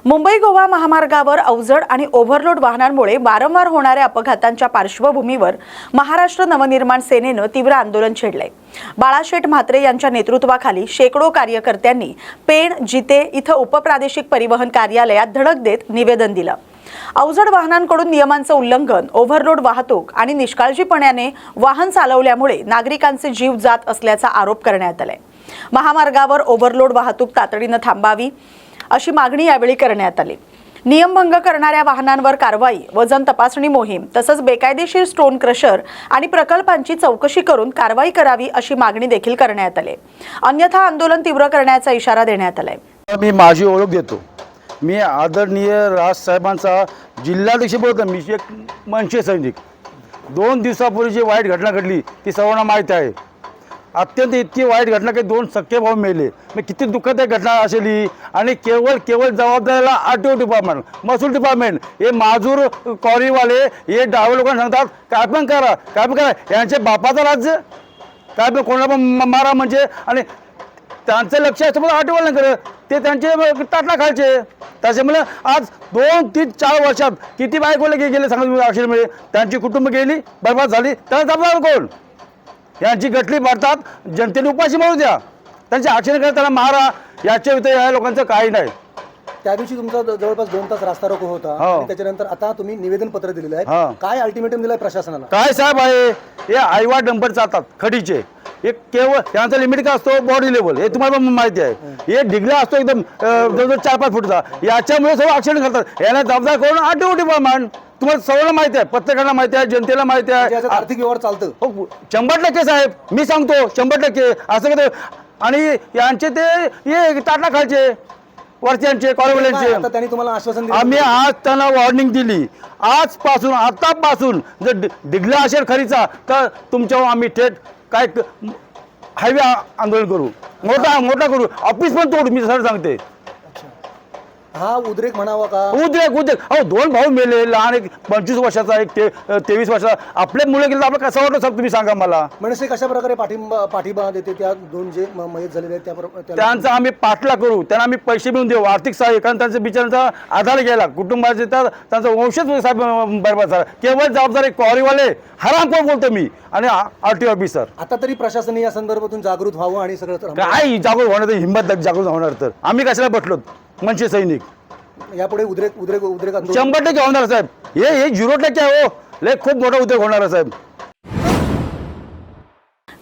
मुंबई गोवा महामार्गावर अवजड आणि ओव्हरलोड वाहनांमुळे वारंवार होणाऱ्या अपघातांच्या पार्श्वभूमीवर महाराष्ट्र नवनिर्माण सेनेनं तीव्र आंदोलन छेडलंय। बाळाशेठ म्हात्रे यांच्या नेतृत्वाखाली शेकडो कार्यकर्त्यांनी पेण जिते इथं उपप्रादेशिक परिवहन कार्यालयात धडक देत निवेदन दिलं। अवजड वाहनांकडून नियमांचं उल्लंघन, ओव्हरलोड वाहतूक आणि निष्काळजीपणाने वाहन चालवल्यामुळे नागरिकांचे जीव जात असल्याचा आरोप करण्यात आलाय। महामार्गावर ओव्हरलोड वाहतूक तातडीनं थांबावी अशी मागणी यावेळी करण्यात आली। नियमभंग करणाऱ्या वाहनांवर कारवाई, वजन तपासणी मोहीम तसंच बेकायदेशीर स्टोन क्रशर आणि प्रकल्पांची चौकशी करून कारवाई करावी अशी मागणी देखील करण्यात आली। अन्यथा आंदोलन तीव्र करण्याचा इशारा देण्यात आलाय। मी माझी ओळख देतो। मी आदरणीय राज साहेबांचा जिल्हाध्यक्ष बोलतो। मी एक मनसे सैनिक। 2 दिवसापूर्वी जी वाईट घटना घडली ती सर्वांना माहीत आहे। अत्यंत इतकी वाईट घटना की 2 सख्खे भाऊ मेले। मी किती दुःखद घटना असेल आणि केवळ जबाबदारीला आरटीओ डिपार्टमेंट, महसूल डिपार्टमेंट, हे माजूर कॉरीवाले हे ड्रायव्हर लोकांना सांगतात काय पण करा यांचे बापाचं राज्य काय पण कोणाला पण मारा म्हणजे, आणि त्यांचं लक्ष असतं पण आरटीओ नाही करत, ते त्यांचे ताटला खायचे। त्याच्यामुळे आज 2, 3, 4 वर्षात किती बायकोले गेले सांगा ॲक्सिडेंटमध्ये, त्यांची कुटुंब गेली, बरबाद झाली, त्याला जबाबदार कोण? यांची गटली भरतात, जनतेने उपाशी मारू द्या, त्यांचे ॲक्सिडेंट करा, त्यांना मारा, याच्या व्यतिरिक्त या लोकांचं काही नाही। त्या दिवशी तुमचा जवळपास 2 तास रास्ता रोको होता आणि त्याच्यानंतर आता तुम्ही निवेदन पत्र दिलेलं आहे। काय अल्टिमेटम दिलाय प्रशासनाला? काय साहेब आहे, हे आईवा डंपर चालतात खडीचे, एक केवळ यांचा लिमिट काय असतो बॉडी लेवल, हे तुम्हाला माहिती आहे। हे डिगला असतो एकदम 4-5 फूटचा, याच्यामुळे सर्व ॲक्सिडेंट करतात। याला जबाबदार करून आरटीओ डिपार्टमेंट, तुम्हाला सर्वांना माहिती आहे, पत्रकारांना माहिती आहे, जनतेला माहिती आहे। आर्थिक व्यवहार चालतं 100% साहेब, मी सांगतो 100% असं करतो। आणि यांचे ते हे टाटा खायचे वरच्यांचे कॉर्पोरेटचे। आता त्यांनी तुम्हाला आश्वासन दिलं? आम्ही आज त्यांना वॉर्निंग दिली, आजपासून आतापासून जर डिगला असेल खरीचा तर तुमच्यावर आम्ही थेट काय हायवे आंदोलन करू, मोठा करू, ऑफिस पण तोडू, मी सर सांगते। हा उद्रेक म्हणावा का? उद्रेक अहो 2 भाऊ मेले, लहान एक 25 वर्षाचा, एक 23 वर्षाचा, आपले मुलं गेले, आपलं कसं वाटतं साहेब तुम्ही सांगा मला। म्हणजे कशा प्रकारे पाठिंबा देते त्या 2 जे मयत झालेले आहेत त्यांचा आम्ही पाठला करू, त्यांना आम्ही पैसे मिळून देऊ, आर्थिक सहाय्य, कारण त्यांच्या बिचारांचा आधार घ्यायला कुटुंबाचे तर त्यांचा वंशच साहेब बरबाद झाला। केवळ जबाबदारी कॉरीवाले हरामखोर बोलतो मी आणि आरटीओ ऑफिसर। आता तरी प्रशासन या संदर्भातून जागृत व्हावं आणि सगळं काय जागृत होणार, हिंमत जागृत होणार तर आम्ही कशाला बसलो मनसे सैनिक। यापुढे उद्रेक 100% होणार साहेब, हे 0% आहे हो, लय खूप मोठा उद्रेक होणार आहे साहेब।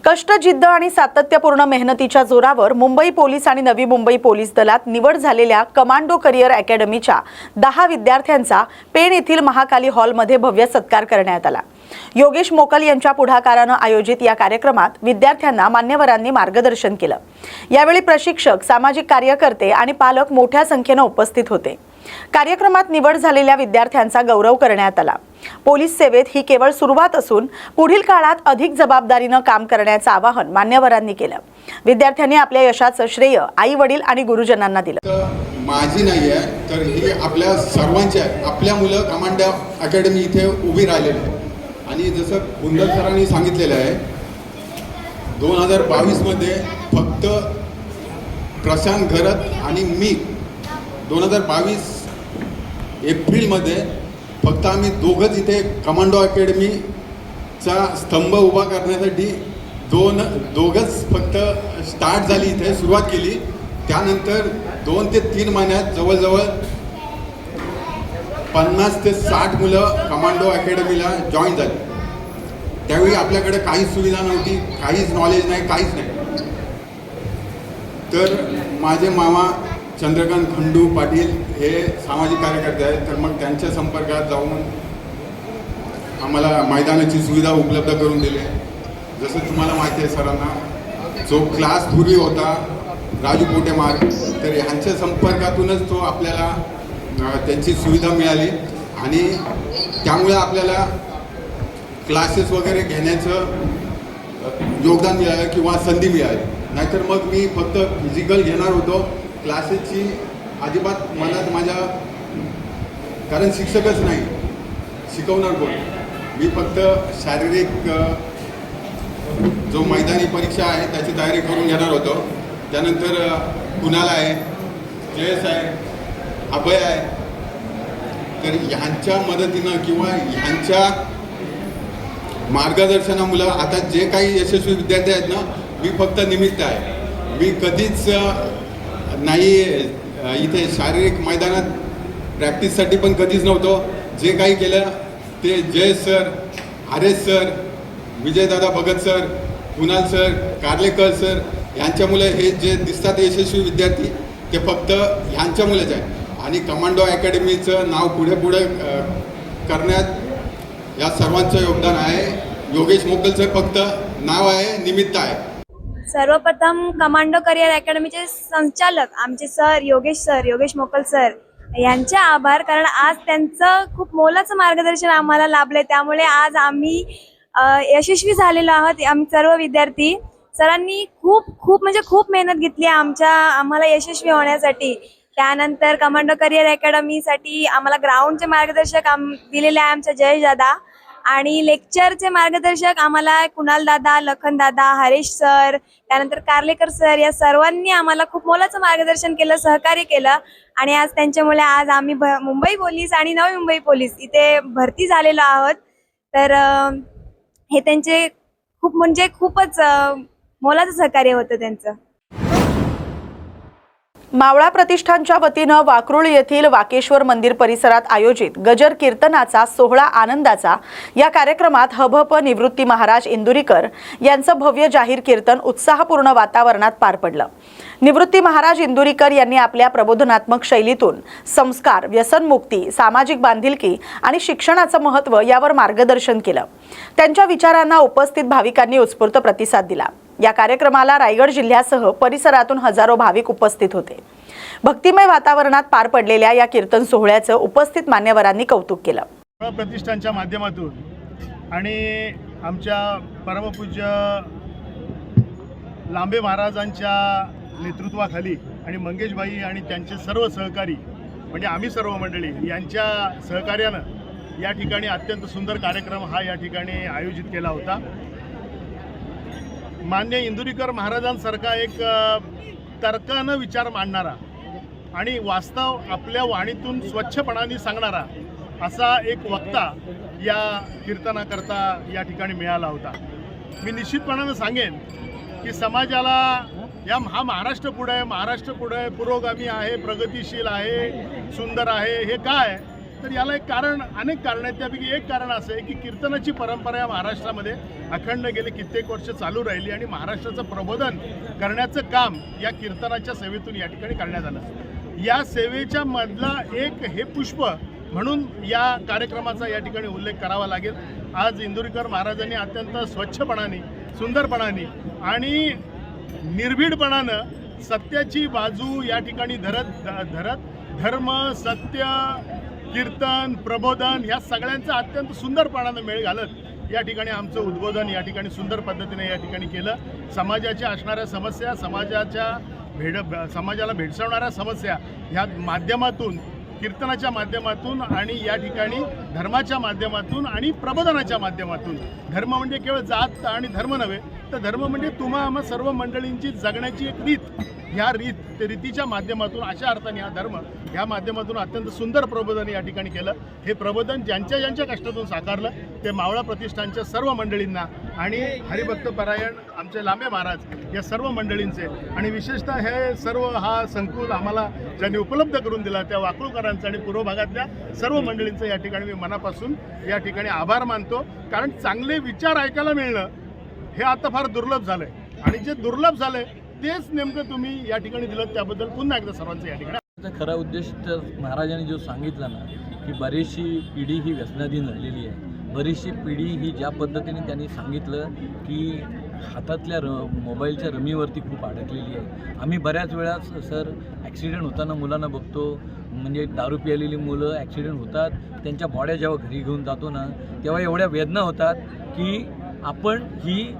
कष्ट, जिद्द आणि सातत्यपूर्ण मेहनतीच्या जोरावर मुंबई पोलीस आणि नवी मुंबई पोलीस दलात निवड झालेल्या कमांडो करिअर अकॅडमीच्या 10 विद्यार्थ्यांचा पेण येथील महाकाली हॉलमध्ये भव्य सत्कार करण्यात आला। योगेश मोकल यांच्या पुढाकारानं आयोजित या कार्यक्रमात विद्यार्थ्यांना मान्यवरांनी मार्गदर्शन केलं। यावेळी प्रशिक्षक, सामाजिक कार्यकर्ते आणि पालक मोठ्या संख्येने उपस्थित होते। कार्यक्रमात निवड झालेल्या विद्यार्थ्यांचा गौरव करण्यात आला। पोलीस सेवेत ही केवळ सुरुवात असून पुढील काळात अधिक जबाबदारीनं काम करण्याचं आवाहन मान्यवरांनी केलं। विद्यार्थ्यांनी आपल्या यशाचं श्रेय आई वडील आणि गुरुजनांना दिलं। माझी नाही आहे तर ही आपल्या सर्वांची आहे। आपल्या मुलं कमांडो अकॅडमी इथे उभी राहिलेली आहे आणि जसं कुंदल सरांनी सांगितलेलं आहे 2022 मध्ये फक्त प्रशांत घरत आणि मी 2022 एप्रिलमध्ये फक्त आम्ही दोघंच इथे कमांडो अकॅडमीचा स्तंभ उभा करण्यासाठी दोघंच फक्त स्टार्ट झाली, इथे सुरुवात केली। त्यानंतर 2 ते 3 महिन्यात जवळजवळ 50 ते 60 मुलं कमांडो अकॅडमीला जॉईन झाली। त्यावेळी आपल्याकडे काहीच सुविधा नव्हती, काहीच नॉलेज नाही, काहीच नाही। तर माझे मामा चंद्रकांत खंडू पाटील हे सामाजिक कार्यकर्ते आहेत, तर मग त्यांच्या संपर्कात जाऊन आम्हाला मैदानाची सुविधा उपलब्ध करून दिली। जसं तुम्हाला माहिती आहे सरांना, जो क्लास पूर्वी होता राजू पोटेमार, तर ह्यांच्या संपर्कातूनच तो आपल्याला त्यांची सुविधा मिळाली आणि त्यामुळे आपल्याला क्लासेस वगैरे घेण्याचं योगदान मिळालं किंवा संधी मिळाली। नाहीतर मग मी फक्त फिजिकल घेणार होतो, क्लासेसची अजिबात मनात माझ्या, कारण शिक्षकच नाही, शिकवणार कोण? मी फक्त शारीरिक जो मैदानी परीक्षा आहे त्याची तयारी करून घेणार होतो। त्यानंतर कुणाल आहे, जयस आहे, अभय आहे. तर ह्यांच्या मदतीनं किंवा ह्यांच्या मार्गदर्शनामुळं आता जे काही यशस्वी विद्यार्थी आहेत ना, मी फक्त निमित्त आहे. मी कधीच नाही इथे शारीरिक मैदानात प्रॅक्टिससाठी पण कधीच नव्हतो. जे काही केलं ते Jayesh sir, Aresh sir, Vijaydada Bhagat sir, Kunal sir, Karlekar sir यांच्यामुळे हे जे दिसतात यशस्वी विद्यार्थी ते फक्त ह्यांच्यामुळेच आहे. आणि कमांडो अकॅडमीचं नाव पुढे करण्यात या सर्वांचं योगदान आहे. योगेश मोकल सर फक्त नाव आहे, निमित्त आहे. सर्वप्रथम कमांडो करिअर अकॅडमीचे संचालक आमचे सर योगेश मोकल सर यांचे आभार, कारण आज त्यांचं खूप मोलाचं मार्गदर्शन आम्हाला लाभले. त्यामुळे आज आम्ही यशस्वी झालेलो आहोत. आम्ही सर्व विद्यार्थी सरांनी खूप मेहनत घेतली आम्हाला यशस्वी होण्यासाठी. त्यानंतर कमांडो करिअर अकॅडमीसाठी आम्हाला ग्राउंडचे मार्गदर्शक दिलेले आहे आमच्या जयेश दादा, आणि लेक्चरचे मार्गदर्शक आम्हाला कुणाल दादा, लखन दादा, हरीश सर, त्यानंतर कार्लेकर सर या सर्वांनी आम्हाला खूप मोलाचं मार्गदर्शन केलं, सहकार्य केलं. आणि आज त्यांच्यामुळे आज आम्ही मुंबई पोलीस आणि नवी मुंबई पोलीस इथे भरती झालेलो आहोत. तर हे त्यांचे खूपच मोलाचं सहकार्य होतं त्यांचं. मावळा प्रतिष्ठानच्या वतीनं वाकरूळ येथील वाकेश्वर मंदिर परिसरात आयोजित गजर कीर्तनाचा सोहळा आनंदाचा या कार्यक्रमात हभप निवृत्ती महाराज इंदुरीकर यांचं भव्य जाहीर कीर्तन उत्साहपूर्ण वातावरणात पार पडलं. निवृत्ती महाराज इंदुरीकर यांनी आपल्या प्रबोधनात्मक शैलीतून संस्कार, व्यसनमुक्ती, सामाजिक बांधिलकी आणि शिक्षणाचं महत्त्व यावर मार्गदर्शन केलं. त्यांच्या विचारांना उपस्थित भाविकांनी उत्स्फूर्त प्रतिसाद दिला. या कार्यक्रमाला रायगड जिल्ह्यासह परिसरातून हजारो भाविक उपस्थित होते. भक्तिमय वातावरणात पार पडलेल्या या कीर्तन सोहळ्याचं उपस्थित मान्यवरांनी कौतुक केलं. प्रतिष्ठानच्या माध्यमातून आणि आमच्या परमपूज्य लांबे महाराजांच्या नेतृत्वाखाली आणि मंगेशबाई आणि त्यांचे सर्व सहकारी म्हणजे आम्ही सर्व मंडळी यांच्या सहकार्यानं या ठिकाणी अत्यंत सुंदर कार्यक्रम हा या ठिकाणी आयोजित केला होता. मान्य इंदुरीकर महाराजांसारखा एक तर्कानं विचार मांडणारा आणि वास्तव आपल्या वाणीतून स्वच्छपणाने सांगणारा असा एक वक्ता या कीर्तनाकरता या ठिकाणी मिळाला होता. मी निश्चितपणानं सांगेन की समाजाला हा महाराष्ट्र पुढे पुरोगामी आहे, प्रगतिशील आहे, सुंदर आहे. हे काय तर याला एक कारण, अनेक कारण आहेत. त्यापैकी एक कारण असं आहे की कीर्तनाची परंपरा या महाराष्ट्रामध्ये अखंड गेली कित्येक वर्ष चालू राहिली आणि महाराष्ट्राचं प्रबोधन करण्याचं काम या कीर्तनाच्या सेवेतून या ठिकाणी करण्यात आलं. या सेवेच्या मधला एक हे पुष्प म्हणून या कार्यक्रमाचा या ठिकाणी उल्लेख करावा लागेल. आज इंदुरीकर महाराजांनी अत्यंत स्वच्छपणाने, सुंदरपणाने आणि निर्भीडपणानं सत्याची बाजू या ठिकाणी धरत धर्म, सत्य, कीर्तन, प्रबोधन ह्या सगळ्यांचं अत्यंत सुंदरपणानं मेळ घालत या ठिकाणी आमचं उद्बोधन या ठिकाणी सुंदर पद्धतीने या ठिकाणी केलं. समाजाच्या असणाऱ्या समस्या, समाजाला भेडसावणाऱ्या समस्या ह्या माध्यमातून, कीर्तनाच्या माध्यमातून आणि या ठिकाणी धर्माच्या माध्यमातून आणि प्रबोधनाच्या माध्यमातून, धर्म म्हणजे केवळ जात आणि धर्म नव्हे तर धर्म म्हणजे आम्हा सर्व मंडळींची जगण्याची एक रीत, ह्या रीतीच्या माध्यमातून अशा अर्थाने हा धर्म ह्या माध्यमातून अत्यंत सुंदर प्रबोधन या ठिकाणी केलं. हे प्रबोधन ज्यांच्या कष्टातून साकारलं ते मावळा प्रतिष्ठानच्या सर्व मंडळींना आणि हरिभक्त परायण आमचे लांबे महाराज या सर्व मंडळींचे आणि विशेषतः हे सर्व हा संकुल आम्हाला ज्यांनी उपलब्ध करून दिला त्या वाकळूकरांचं आणि पूर्व भागातल्या सर्व मंडळींचं या ठिकाणी मी मनापासून या ठिकाणी आभार मानतो. कारण चांगले विचार ऐकायला मिळणं हे आता फार दुर्लभ झालंय आणि जे दुर्लभ झालंय तेच नेमकं तुम्ही या ठिकाणी दिलं, त्याबद्दल पुन्हा एकदा सर्वांचं या ठिकाणी. खरा उद्देश तर महाराजांनी जो सांगितला ना की बरीचशी पिढी ही व्यसनाधीन झालेली आहे. बरीचशी पिढी ही ज्या पद्धतीने त्यांनी सांगितलं की हातातल्या मोबाईलच्या रमीवरती खूप अडकलेली आहे. आम्ही बऱ्याच वेळा सर ॲक्सिडेंट होताना मुलांना बघतो, म्हणजे दारू पिलेली मुलं ॲक्सिडेंट होतात, त्यांच्या बॉड्या जेव्हा घरी घेऊन जातो ना तेव्हा एवढ्या वेदना होतात की आपण ही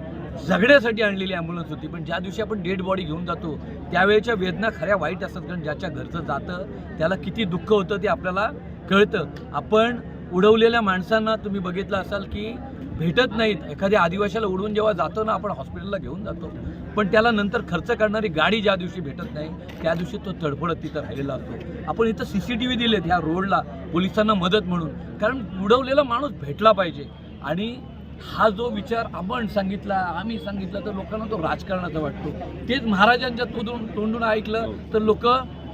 जगण्यासाठी आणलेली ॲम्ब्युलन्स होती, पण ज्या दिवशी आपण डेड बॉडी घेऊन जातो त्यावेळेच्या वेदना खऱ्या वाईट असतात. कारण ज्याच्या घरचं जातं त्याला किती दुःख होतं ते आपल्याला कळतं. आपण उडवलेल्या माणसांना तुम्ही बघितलं असाल की भेटत नाहीत. एखाद्या आदिवासीला उडवून जेव्हा जातो ना आपण हॉस्पिटलला घेऊन जातो पण त्याला नंतर खर्च करणारी गाडी ज्या दिवशी भेटत नाही त्या दिवशी तो तडफडत तिथं राहिलेला असतो. आपण इथं CCTV दिलेत ह्या रोडला पोलिसांना मदत म्हणून, कारण बुडवलेला माणूस भेटला पाहिजे. आणि हा जो विचार आपण सांगितला, आम्ही सांगितलं, तर लोकांना तो राजकारणाचा वाटतो. तेच महाराजांच्या तोंडून ऐकलं तर लोक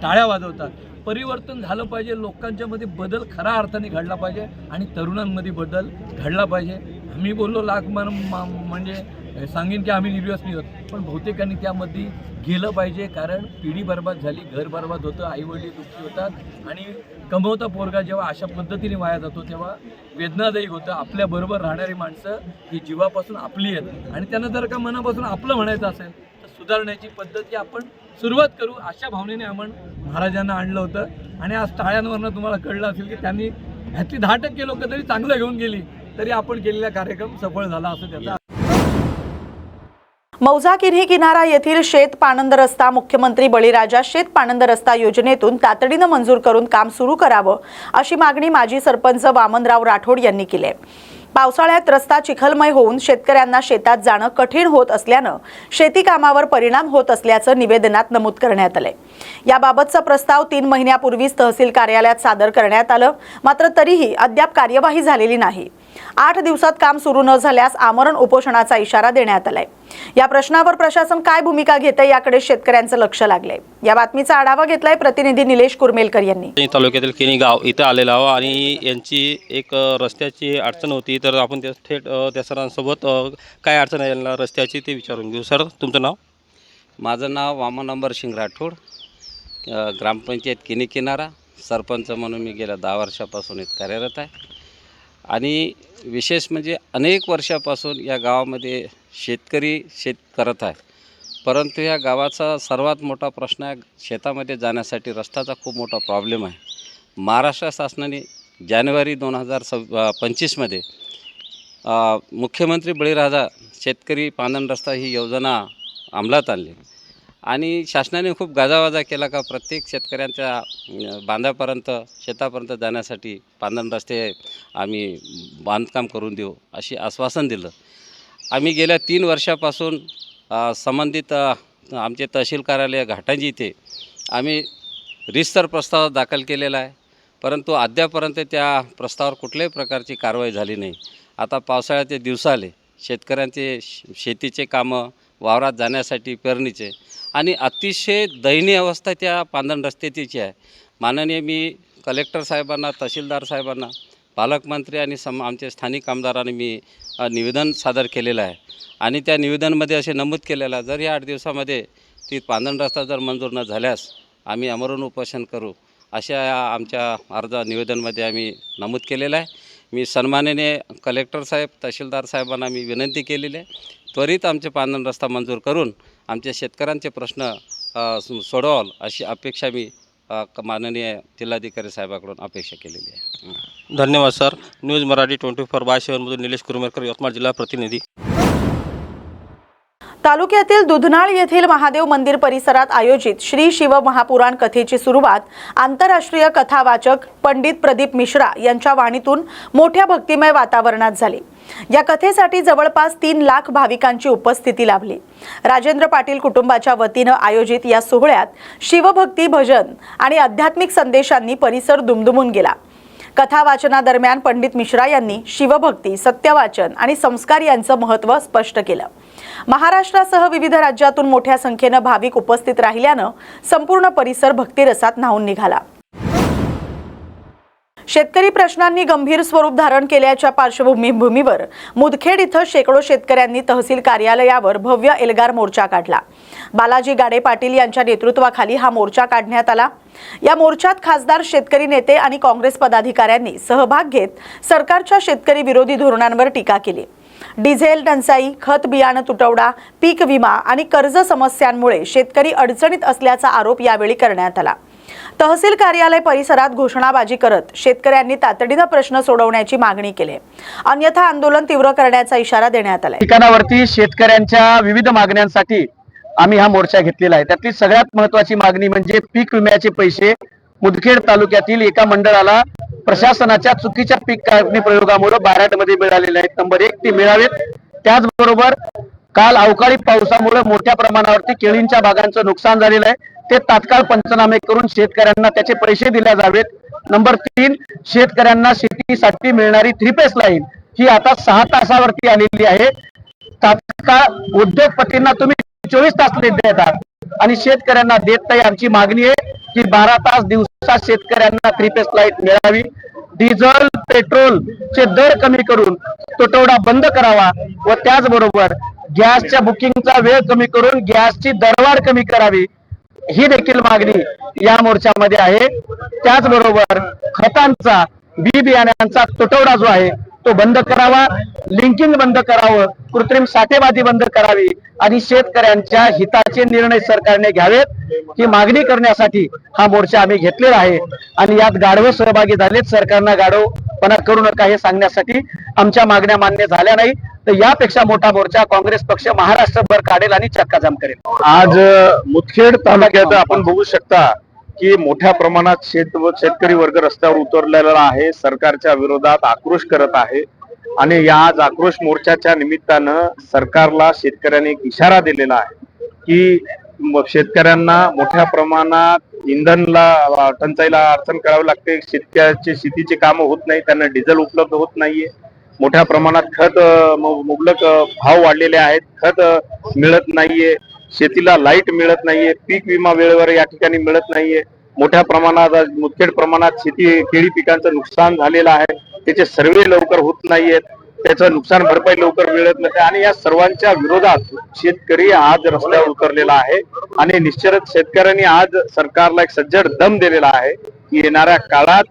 टाळ्या वाजवतात. परिवर्तन झालं पाहिजे, लोकांच्या मध्ये बदल खऱ्या अर्थाने घडला पाहिजे आणि तरुणांमध्ये बदल घडला पाहिजे. आम्ही बोललो लाख म्हणजे सांगेन की आम्ही निर्व्यसनी आहोत, पण बहुतेकांनी त्यामध्ये गेलं पाहिजे, कारण पिढी बर्बाद झाली, घर बर्बाद होतं, आईवडील दुःखी होतात आणि कमवता पोरगा जेव्हा अशा पद्धतीने वाया जातो तेव्हा वेदनादायक होतं. आपल्याबरोबर राहणारी माणसं ही जीवापासून आपली आहेत आणि त्यांना जर का मनापासून आपलं म्हणायचं असेल तर सुधारण्याची पद्धती आपण सुरुवात करू, अशा भावनेने आपण महाराजांना आणलं होतं. आणि आज टाळ्यांवरनं तुम्हाला कळलं असेल की त्यांनी ह्यातली 10% लोक तरी चांगलं घेऊन गेली, तरी आपण केलेला कार्यक्रम सफळ झाला असं त्याचा. मौजा किन्ही किनारा येथील शेत पाणंद रस्ता मुख्यमंत्री बळीराजा शेत पाणंद रस्ता योजनेतून तातडीनं मंजूर करून काम सुरू करावं अशी मागणी माजी सरपंच वामनराव राठोड यांनी केली आहे. पावसाळ्यात रस्ता चिखलमय होऊन शेतकऱ्यांना शेतात जाणं कठीण होत असल्यानं शेती कामावर परिणाम होत असल्याचं निवेदनात नमूद करण्यात आलंय. याबाबतचा प्रस्ताव 3 महिन्यापूर्वीच तहसील कार्यालयात सादर करण्यात आलं, मात्र तरीही अद्याप कार्यवाही झालेली नाही. 8 दिवसात काम सुरू न झाल्यास आमरण उपोषणाचा इशारा देण्यात आलाय. या प्रश्नावर प्रशासन काय भूमिका घेते याकडे शेतकऱ्यांचं लक्ष लागलंय. या बातमीचा आढावा घेतलाय प्रतिनिधी निलेश कुरमेलकर यांनी. तालुक्यातील किनी गाव इथं आलेला आहो आणि यांची एक रस्त्याची अडचण होती, तर आपण थेट त्या सरांसोबत काय अडचण आहे यांना रस्त्याची ते विचारून घेऊ. सर, तुमचं नाव? माझं नाव वामन सिंग राठोड, ग्रामपंचायत किनी किनारा सरपंच म्हणून मी गेल्या 10 वर्षापासून इथं कार्यरत आहे. आणि विशेष म्हणजे अनेक वर्षापासून या गावामध्ये शेतकरी शेत करत आहे, परंतु या गावाचा सर्वात मोठा प्रश्न आहे शेतामध्ये जाण्यासाठी रस्त्याचा खूप मोठा प्रॉब्लेम आहे. महाराष्ट्र शासनाने जानेवारी 2025मध्ये मुख्यमंत्री बळीराजा शेतकरी पांदण रस्ता ही योजना अंमलात आणली आणि शासनाने खूप गाजावाजा केला का प्रत्येक शेतकऱ्यांच्या बांधापर्यंत शेतापर्यंत जाण्यासाठी पांदण रस्ते आम्ही बांधकाम करून देऊ अशी आश्वासन दिलं. आम्ही गेल्या 3 वर्षापासून संबंधित आमचे तहसील कार्यालय घाटांजी इथे आम्ही रितसर प्रस्ताव दाखल केलेला आहे, परंतु अद्यापर्यंत त्या प्रस्तावावर कुठल्याही प्रकारची कारवाई झाली नाही. आता पावसाळ्याचे दिवस आले, शेतकऱ्यांचे शेतीचे कामं, वावरात जाण्यासाठी पेरणीचे आणि अतिशय दयनीय अवस्था त्या पांदण रस्त्याची आहे. माननीय मी कलेक्टर साहेबांना, तहसीलदार साहेबांना, पालकमंत्री आणि आमचे स्थानिक आमदारांनी मी निवेदन सादर केलेलं आहे आणि त्या निवेदनामध्ये असे नमूद केलेलं आहे, जर या 8 दिवसामध्ये ती पांदण रस्ता जर मंजूर न झाल्यास आम्ही आमरण उपोषण करू अशा आमच्या अर्ज निवेदनमध्ये आम्ही नमूद केलेलं आहे. मी सन्माननीय कलेक्टर साहेब, तहसीलदार साहेबांना मी विनंती केलेली आहे, त्वरित आमचे पांदण रस्ता मंजूर करून आमच्या शेतकऱ्यांचे प्रश्न सोडवाल अशी अपेक्षा मी माननीय जिल्हाधिकारी साहेबाकडून अपेक्षा केलेली आहे. धन्यवाद सर. न्यूज मराठी 24/7 निलेश कुरमेलकर, यवतमाळ जिल्हा प्रतिनिधी. तालुक्यातील दुधनाळ येथील महादेव मंदिर परिसरात आयोजित श्री शिव महापुराण कथेची सुरुवात आंतरराष्ट्रीय कथावाचक पंडित प्रदीप मिश्रा यांच्या वाणीतून मोठ्या भक्तिमय वातावरणात झाली. या कथेसाठी जवळपास 3 लाख भाविकांची उपस्थिती लाभली. राजेंद्र पाटील कुटुंबाच्या वतीनं आयोजित या सोहळ्यात शिवभक्ती, भजन आणि आध्यात्मिक संदेशांनी परिसर दुमदुमून गेला. कथा वाचनादरम्यान पंडित मिश्रा यांनी शिवभक्ती, सत्यवाचन आणि संस्कार यांचं महत्त्व स्पष्ट केलं. महाराष्ट्रासह विविध राज्यातून मोठ्या संख्येनं भाविक उपस्थित राहिल्यानं संपूर्ण परिसर भक्तिरसात न्हाऊन निघाला. शेतकरी प्रश्नांनी गंभीर स्वरूप धारण केल्याच्या पार्श्वभूमीवर मुदखेड इथं शेकडो शेतकऱ्यांनी तहसील कार्यालयावर भव्य एल्गार मोर्चा काढला. बालाजी गाडे पाटील यांच्या नेतृत्वाखाली हा मोर्चा काढण्यात आला. या मोर्चात खासदार, शेतकरी नेते आणि काँग्रेस पदाधिकाऱ्यांनी सहभाग घेत सरकारच्या शेतकरी विरोधी धोरणांवर टीका केली. डिझेल टंचाई, खत बियाणं तुटवडा, पीक विमा आणि कर्ज समस्यांमुळे शेतकरी अडचणीत असल्याचा आरोप यावेळी करण्यात आला. तहसील कार्यालय परिसरात घोषणाबाजी करत शेतकऱ्यांनी तातडीनं प्रश्न सोडवण्याची मागणी केली. अन्यथा आंदोलन तीव्र करण्याचा इशारा देण्यात आला. ठिकाणावरती शेतकऱ्यांच्या विविध मागण्यांसाठी आम्ही हा मोर्चा घेतलेला आहे. त्यातली सगळ्यात महत्त्वाची मागणी म्हणजे पीक विम्याचे पैसे मुदखेड तालुक्यातील एका मंडळाला प्रशासनाच्या चुकीच्या पीक काढणी प्रयोगामुळे बाराटमध्ये मिळालेले आहेत. नंबर 1 ते मिळावेत. त्याचबरोबर काल अवकाळी पावसामुळे मोठ्या प्रमाणावरती केळींच्या बागांचं नुकसान झालेलं आहे, ते तात्काळ पंचनामे करून शेतकऱ्यांना त्याचे पैसे दिले जावेत. नंबर 3, शेतकऱ्यांना शेतीसाठी मिळणारी 3 फेस लाईन ही आता 6 तासावरती आलेली आहे. तात्काळ उद्योगपतींना तुम्ही 24 तास देतात आणि शेतकऱ्यांना देत नाही. आमची मागणी आहे की 12 तास दिवसात शेतकऱ्यांना 3 फेस लाईट मिळावी. डिझेल पेट्रोलचे दर कमी करून तुटवडा बंद करावा व त्याचबरोबर गॅसच्या बुकिंगचा वेळ कमी करून गॅसची दरवाढ कमी करावी, ही देखील मागणी या मोर्चामध्ये आहे. त्याचबरोबर खतांचा बी बियाण्यांचा तुटवडा जो आहे तो बंद करावा, लिंकिंग बंद करावं, कृत्रिम साठेबाजी बंद करावी आणि शेतकऱ्यांच्या हिताचे निर्णय सरकारने घ्यावेत, ही मागणी करण्यासाठी हा मोर्चा आम्ही घेतलेला आहे. आणि यात गाढव सहभागी झालेत. सरकारनं गाढवपणा करू नका हे सांगण्यासाठी आमच्या मागण्या मान्य झाल्या नाही, तर यापेक्षा मोठा मोर्चा काँग्रेस पक्ष महाराष्ट्रभर काढेल आणि चक्काजाम करेल. आज मुदखेड तालुक्यात आपण बघू शकता की मोठ्या प्रमाणात शेतकरी वर्ग रस्त्यावर उतरलेला आहे, सरकारच्या विरोधात आक्रोश करत आहे. आणि या आज आक्रोश मोर्चाच्या निमित्तानं सरकारला शेतकऱ्यांनी एक इशारा दिलेला आहे की शेतकऱ्यांना मोठ्या प्रमाणात इंधनला टंचाईला अडचण करावी लागते, शेतकऱ्याचे शेतीचे कामं होत नाही, त्यांना डिझेल उपलब्ध होत नाहीये, मोठ्या प्रमाणात खत मुबलक भाव वाढलेले आहेत, खत मिळत नाहीये, शेतीला लाईट मिळत नाहीये, पीक विमा वेळेवर या ठिकाणी मिळत नाहीये, मोठ्या प्रमाणात मुदखेड प्रमाणात केळी पिकांचं नुकसान झालेलं आहे, त्याचे सर्वे लवकर होत नाहीयेत, त्याचं नुकसान भरपाई लवकर मिळत नाही. आणि या सर्वांच्या विरोधात शेतकरी आज रस्त्यावर उतरलेला आहे. आणि निश्चितच शेतकऱ्यांनी आज सरकारला एक सज्जड दम दिलेला आहे की येणाऱ्या काळात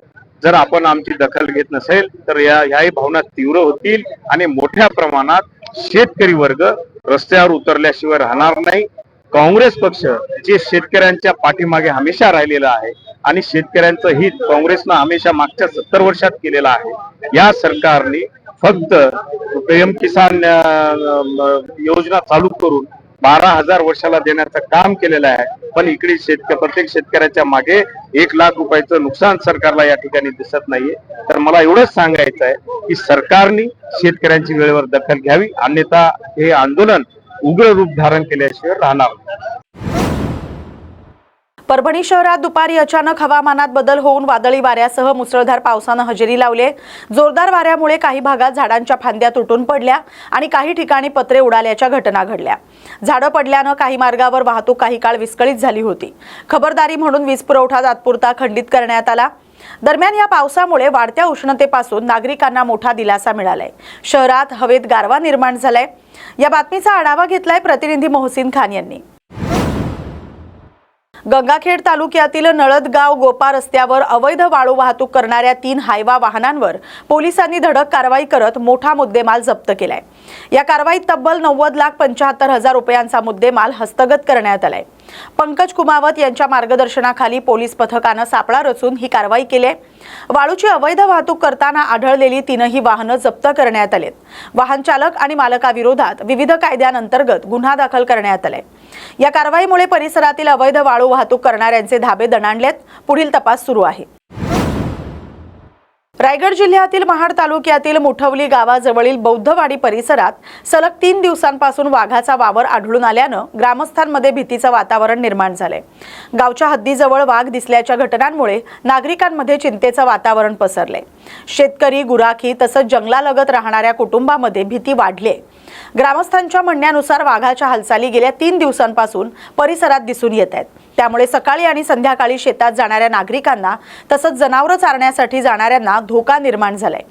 जर आपण आमची दखल घेत नसेल तर याही भावना तीव्र होतील आणि मोठ्या प्रमाणात शेतकरी वर्ग रस्त्यावर उतरल्याशिवाय राहणार नाही. काँग्रेस पक्ष जे शेतकऱ्यांच्या पाठीमागे हमेशा राहिलेला आहे आणि शेतकऱ्यांचं हित काँग्रेसनं हमेशा मागच्या 70 वर्षात केलेलं आहे. या सरकारने फक्त पीएम किसान योजना चालू करून 12,000 वर्षाला देण्याचं काम केलेलं आहे, पण इकडे प्रत्येक शेतकऱ्याच्या मागे 1 लाख रुपयाचं नुकसान सरकारला या ठिकाणी दिसत नाहीये. तर मला एवढंच सांगायचं आहे की सरकारने शेतकऱ्यांची वेळेवर दखल घ्यावी, अन्यथा हे आंदोलन उग्र रूप धारण केल्याशिवाय राहणार. परभणी शहरात दुपारी अचानक हवामानात बदल होऊन वादळी वाऱ्यासह मुसळधार पावसानं हजेरी लावली. जोरदार वाऱ्यामुळे काही भागात झाडांच्या फांद्या तुटून पडल्या आणि काही ठिकाणी पत्रे उडाल्याच्या घटना घडल्या. झाडं पडल्यानं काही मार्गावर वाहतूक काही काळ विस्कळीत झाली होती. खबरदारी म्हणून वीज पुरवठा तात्पुरता खंडित करण्यात आला. दरम्यान या पावसामुळे वाढत्या उष्णतेपासून नागरिकांना मोठा दिलासा मिळालाय. शहरात हवेत गारवा निर्माण झालाय. या बातमीचा आढावा घेतलाय प्रतिनिधी मोहसिन खान यांनी. गंगाखेड तालुक्यातील नळदगाव गोपा रस्त्यावर अवैध वाळू वाहतूक करणाऱ्या 3 हायवा वाहनांवर पोलिसांनी धडक कारवाई करत मोठा मुद्देमाल जप्त केलाय. या कारवाईत तब्बल 90,75,000 रुपयांचा मुद्देमाल हस्तगत करण्यात आलाय. पंकज कुमावत यांच्या मार्गदर्शनाखाली पोलीस पथकानं सापळा रचून ही कारवाई केली आहे. वाळूची अवैध वाहतूक करताना आढळलेली 3ही वाहनं जप्त करण्यात आलेत. वाहन चालक आणि मालकाविरोधात विविध कायद्यांअंतर्गत गुन्हा दाखल करण्यात आलाय. या कारवाईमुळे परिसरातील अवैध वाळू वाहतूक करणाऱ्यांचे धाबे दणाणलेत. पुढील तपास सुरू आहे. रायगड जिल्ह्यातील महाड तालुक्यातील मुठवली गावाजवळील बौद्धवाडी परिसरात सलग 3 दिवसांपासून वाघाचा वावर आढळून आल्यानं ग्रामस्थांमध्ये भीतीचं वातावरण निर्माण झालंय. गावच्या हद्दीजवळ वाघ दिसल्याच्या घटनांमुळे नागरिकांमध्ये चिंतेचं वातावरण पसरलंय. शेतकरी, गुराखी तसंच जंगलालगत राहणाऱ्या कुटुंबामध्ये भीती वाढली. ग्रामस्थांच्या म्हणण्यानुसार वाघाच्या हालचाली गेल्या 3 दिवसांपासून परिसरात दिसून येत आहेत. त्यामुळे सकाळी आणि संध्याकाळी शेतात जाणाऱ्या नागरिकांना तसंच जनावरं चारण्यासाठी जाणाऱ्यांना धोका निर्माण झालाय.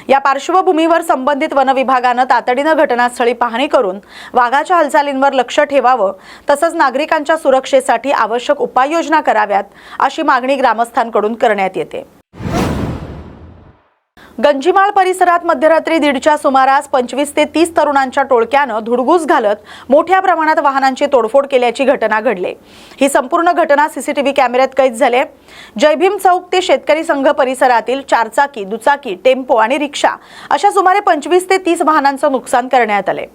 या पार्श्वभूमीवर संबंधित वन विभागानं तातडीनं घटनास्थळी पाहणी करून वाघाच्या हालचालींवर लक्ष ठेवावं तसंच नागरिकांच्या सुरक्षेसाठी आवश्यक उपाययोजना कराव्यात अशी मागणी ग्रामस्थांकडून करण्यात येते. गंजीमाळ परिसरात मध्यरात्री 1:30च्या सुमारास 25 ते 30 तरुणांच्या टोळक्यानं धुडगूस घालत मोठ्या प्रमाणात वाहनांची तोडफोड केल्याची घटना घडली. ही संपूर्ण घटना सीसीटीव्ही कॅमेऱ्यात कैद झाली. जयभीम चौक ते शेतकरी संघ परिसरातील 4 चाकी, दुचाकी, टेम्पो आणि रिक्षा अशा सुमारे 25 ते 30 वाहनांचं नुकसान करण्यात आले.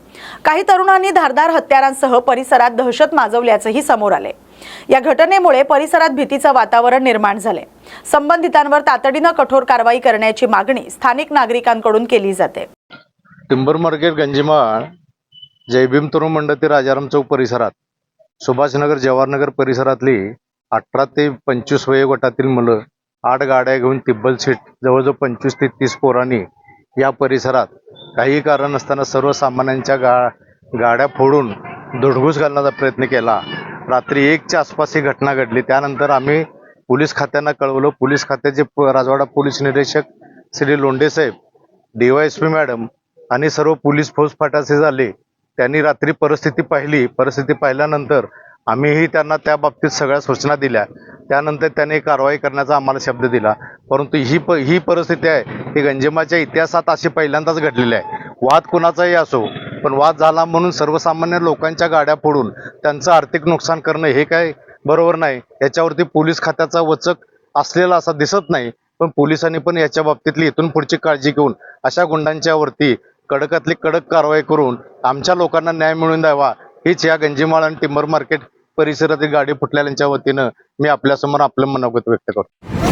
काही तरुणांनी धारदार हत्यारांसह परिसरात दहशत माजवल्याचंही समोर आले. या घटनेमुळे परिसरात भीतीचं वातावरण निर्माण झाले. संबंधितांवर तातडीनं कठोर कारवाई करण्याची मागणी स्थानिक नागरिकांकडून केली जाते. टिंबर मार्केट गंजीमाळ जयभीम तरुण मंडळ ते राजाराम चौक परिसरात सुभाषनगर जवाहरनगर परिसरातली 18 ते 25 वयोगटातील मुलं 8 गाड्या घेऊन तिब्बल सीट जवळजवळ 25 ते 30 पोरांनी या परिसरात काही कारण नसताना सर्वसामान्यांच्या गाड्या फोडून धुडगूस घालण्याचा प्रयत्न केला. रात्री 1च्या आसपास ही घटना घडली. त्यानंतर आम्ही पोलीस खात्यांना कळवलं. पोलीस खात्याचे राजवाडा पोलीस निरीक्षक श्री लोंढे साहेब, DYSP मॅडम आणि सर्व पोलीस फौज फाटाचे झाले. त्यांनी रात्री परिस्थिती पाहिली. परिस्थिती पाहिल्यानंतर आम्हीही त्यांना त्या बाबतीत सगळ्या सूचना दिल्या. त्यानंतर त्याने कारवाई करण्याचा आम्हाला शब्द दिला. परंतु ही परिस्थिती आहे ती गंजमाच्या इतिहासात अशी पहिल्यांदाच घडलेली आहे. वाद कुणाचाही असो, पण वाद झाला म्हणून सर्वसामान्य लोकांच्या गाड्या फोडून त्यांचं आर्थिक नुकसान करणं हे काय बरोबर नाही. याच्यावरती पोलीस खात्याचा वचक असलेला असा दिसत नाही. पण पोलिसांनी पण याच्या बाबतीतली इथून पुढची काळजी घेऊन अशा गुंडांच्या वरती कडकातली कडक कारवाई करून आमच्या लोकांना न्याय मिळवून द्यावा, हीच या गंजीमाळ आणि टिंबर मार्केट परिसरातील गाडी फुटलेल्यांच्या वतीनं मी आपल्यासमोर आपलं मनोगत व्यक्त करतो.